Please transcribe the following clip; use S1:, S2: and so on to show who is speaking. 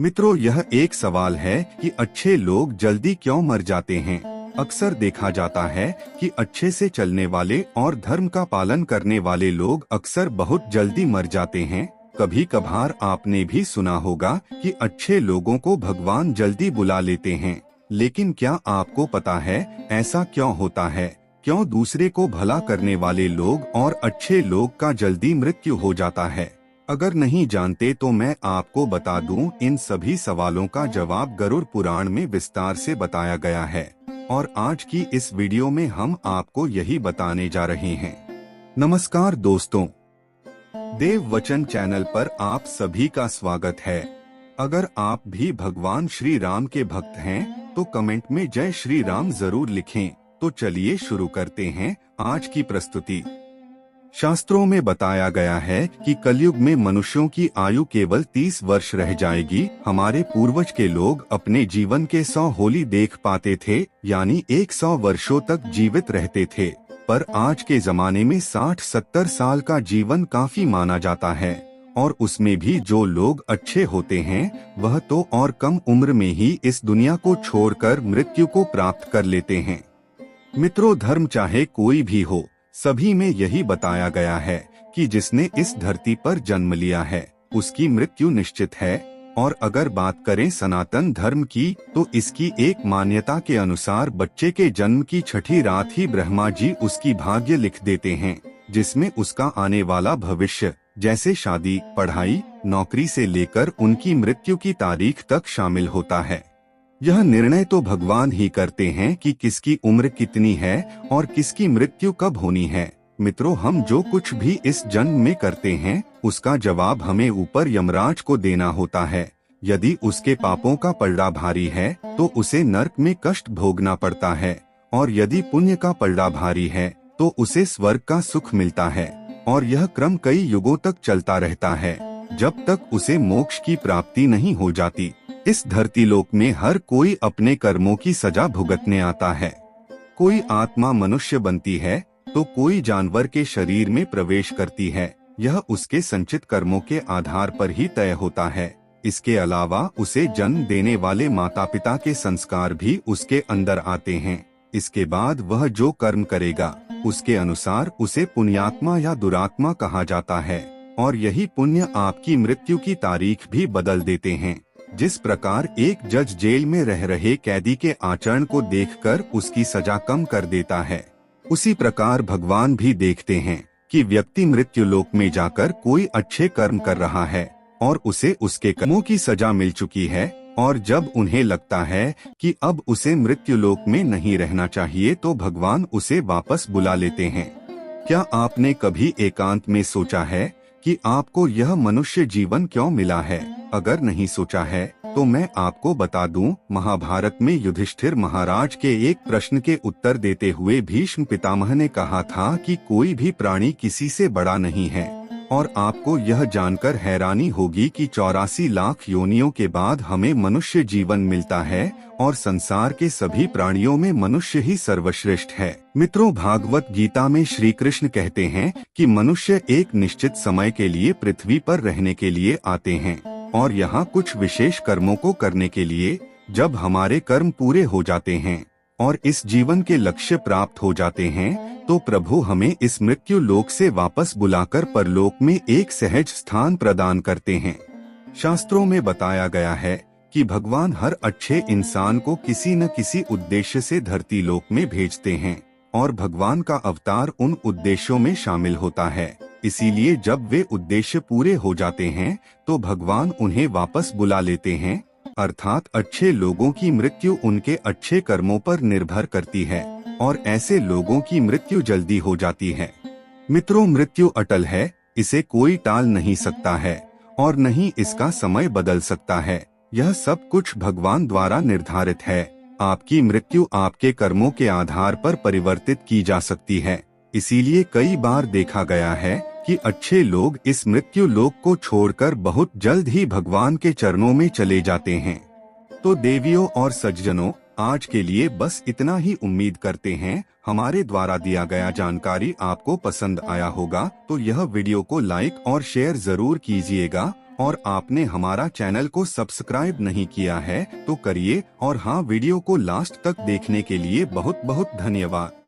S1: मित्रों, यह एक सवाल है कि अच्छे लोग जल्दी क्यों मर जाते हैं। अक्सर देखा जाता है कि अच्छे से चलने वाले और धर्म का पालन करने वाले लोग अक्सर बहुत जल्दी मर जाते हैं। कभी कभार आपने भी सुना होगा कि अच्छे लोगों को भगवान जल्दी बुला लेते हैं, लेकिन क्या आपको पता है ऐसा क्यों होता है? क्यों दूसरे को भला करने वाले लोग और अच्छे लोग का जल्दी मृत्यु हो जाता है? अगर नहीं जानते तो मैं आपको बता दूं, इन सभी सवालों का जवाब गरुड़ पुराण में विस्तार से बताया गया है और आज की इस वीडियो में हम आपको यही बताने जा रहे हैं। नमस्कार दोस्तों, देव वचन चैनल पर आप सभी का स्वागत है। अगर आप भी भगवान श्री राम के भक्त हैं तो कमेंट में जय श्री राम जरूर लिखें। तो चलिए शुरू करते हैं आज की प्रस्तुति। शास्त्रों में बताया गया है कि कलयुग में मनुष्यों की आयु केवल 30 वर्ष रह जाएगी। हमारे पूर्वज के लोग अपने जीवन के 100 होली देख पाते थे, यानी 100 वर्षों तक जीवित रहते थे। पर आज के जमाने में 60-70 साल का जीवन काफी माना जाता है और उसमें भी जो लोग अच्छे होते हैं वह तो और कम उम्र में ही इस दुनिया को छोड़कर मृत्यु को प्राप्त कर लेते हैं। मित्रों, धर्म चाहे कोई भी हो, सभी में यही बताया गया है कि जिसने इस धरती पर जन्म लिया है उसकी मृत्यु निश्चित है। और अगर बात करें सनातन धर्म की तो इसकी एक मान्यता के अनुसार बच्चे के जन्म की छठी रात ही ब्रह्मा जी उसकी भाग्य लिख देते हैं, जिसमें उसका आने वाला भविष्य जैसे शादी, पढ़ाई, नौकरी से लेकर उनकी मृत्यु की तारीख तक शामिल होता है। यह निर्णय तो भगवान ही करते हैं कि किसकी उम्र कितनी है और किसकी मृत्यु कब होनी है। मित्रों, हम जो कुछ भी इस जन्म में करते हैं उसका जवाब हमें ऊपर यमराज को देना होता है। यदि उसके पापों का पलड़ा भारी है तो उसे नरक में कष्ट भोगना पड़ता है, और यदि पुण्य का पलड़ा भारी है तो उसे स्वर्ग का सुख मिलता है। और यह क्रम कई युगों तक चलता रहता है जब तक उसे मोक्ष की प्राप्ति नहीं हो जाती। इस धरती लोक में हर कोई अपने कर्मों की सजा भुगतने आता है। कोई आत्मा मनुष्य बनती है तो कोई जानवर के शरीर में प्रवेश करती है। यह उसके संचित कर्मों के आधार पर ही तय होता है। इसके अलावा उसे जन्म देने वाले माता पिता के संस्कार भी उसके अंदर आते हैं। इसके बाद वह जो कर्म करेगा उसके अनुसार उसे पुण्यात्मा या दुरात्मा कहा जाता है, और यही पुण्य आपकी मृत्यु की तारीख भी बदल देते हैं। जिस प्रकार एक जज जेल में रह रहे कैदी के आचरण को देखकर उसकी सजा कम कर देता है, उसी प्रकार भगवान भी देखते हैं कि व्यक्ति मृत्यु लोक में जाकर कोई अच्छे कर्म कर रहा है और उसे उसके कर्मों की सजा मिल चुकी है, और जब उन्हें लगता है कि अब उसे मृत्यु लोक में नहीं रहना चाहिए तो भगवान उसे वापस बुला लेते हैं। क्या आपने कभी एकांत में सोचा है कि आपको यह मनुष्य जीवन क्यों मिला है? अगर नहीं सोचा है तो मैं आपको बता दूं, महाभारत में युधिष्ठिर महाराज के एक प्रश्न के उत्तर देते हुए भीष्म पितामह ने कहा था कि कोई भी प्राणी किसी से बड़ा नहीं है। और आपको यह जानकर हैरानी होगी कि 84 लाख योनियों के बाद हमें मनुष्य जीवन मिलता है और संसार के सभी प्राणियों में मनुष्य ही सर्वश्रेष्ठ है। मित्रों, भागवत गीता में श्री कृष्ण कहते हैं कि मनुष्य एक निश्चित समय के लिए पृथ्वी पर रहने के लिए आते हैं और यहाँ कुछ विशेष कर्मों को करने के लिए। जब हमारे कर्म पूरे हो जाते हैं और इस जीवन के लक्ष्य प्राप्त हो जाते हैं तो प्रभु हमें इस मृत्यु लोक से वापस बुलाकर परलोक में एक सहज स्थान प्रदान करते हैं। शास्त्रों में बताया गया है कि भगवान हर अच्छे इंसान को किसी न किसी उद्देश्य से धरती लोक में भेजते हैं और भगवान का अवतार उन उद्देश्यों में शामिल होता है। इसीलिए जब वे उद्देश्य पूरे हो जाते हैं तो भगवान उन्हें वापस बुला लेते हैं। अर्थात अच्छे लोगों की मृत्यु उनके अच्छे कर्मों पर निर्भर करती है और ऐसे लोगों की मृत्यु जल्दी हो जाती है। मित्रों, मृत्यु अटल है, इसे कोई टाल नहीं सकता है और न ही इसका समय बदल सकता है। यह सब कुछ भगवान द्वारा निर्धारित है। आपकी मृत्यु आपके कर्मों के आधार पर परिवर्तित की जा सकती है। इसीलिए कई बार देखा गया है कि अच्छे लोग इस मृत्यु लोक को छोड़कर बहुत जल्द ही भगवान के चरणों में चले जाते हैं। तो देवियों और सज्जनों, आज के लिए बस इतना ही। उम्मीद करते हैं हमारे द्वारा दिया गया जानकारी आपको पसंद आया होगा, तो यह वीडियो को लाइक और शेयर जरूर कीजिएगा और आपने हमारा चैनल को सब्सक्राइब नहीं किया है तो करिए, और हाँ, वीडियो को लास्ट तक देखने के लिए बहुत बहुत धन्यवाद।